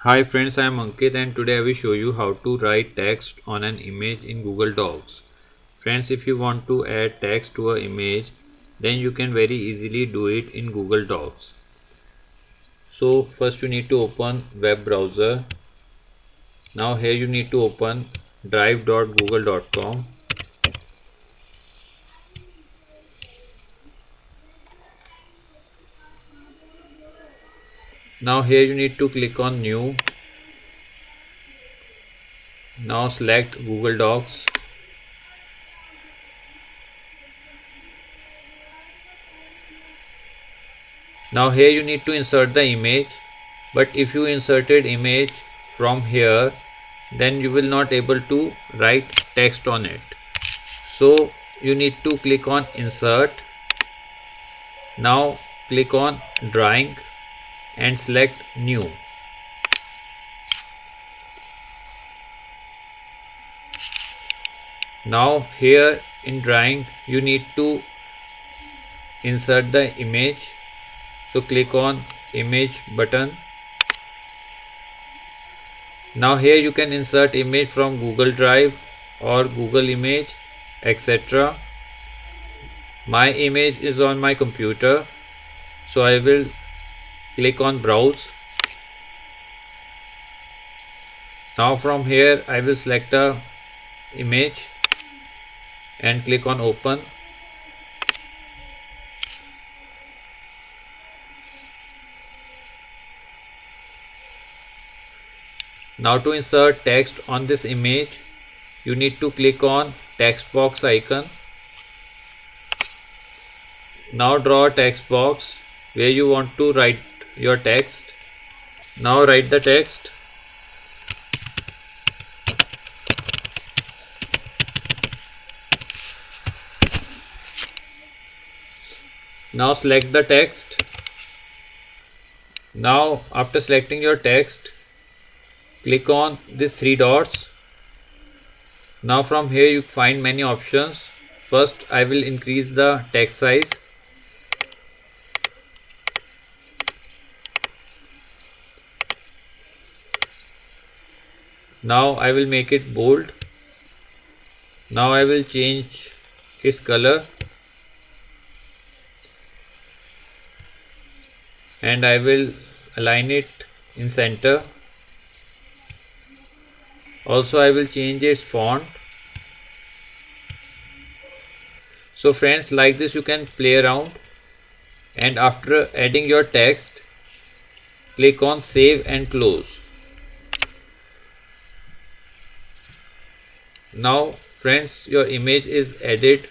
Hi friends, I am Ankit and today I will show you how to write text on an image in Google Docs. Friends, if you want to add text to an image, then you can very easily do it in Google Docs. So first you need to open web browser. Now here you need to open drive.google.com. Now here you need to click on new. Now select Google Docs. Now here you need to insert the image, but if you inserted image from here, then you will not able to write text on it. So you need to click on insert. Now click on drawing and select new. Now here in drawing you need to insert the image. So click on image button. Now here you can insert image from Google Drive or Google Image, etc. My image is on my computer, so I will click on browse. Now from here I will select a image and click on open. Now to insert text on this image, you need to click on text box icon. Now draw a text box where you want to write your text. Now write the text. Now select the text. Now after selecting your text, click on these three dots. Now from here you find many options. First I will increase the text size. Now I will make it bold. Now I will change its color and I will align it in center. Also I will change its font. So friends, like this you can play around, and after adding your text, click on save and close. Now friends, your image is added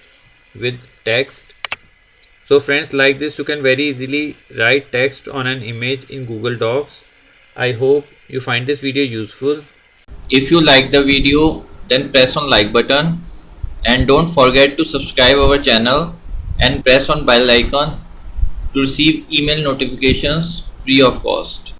with text. So friends, like this you can very easily write text on an image in Google Docs. I hope you find this video useful. If you like the video, then press on like button and don't forget to subscribe our channel and press on bell icon to receive email notifications free of cost.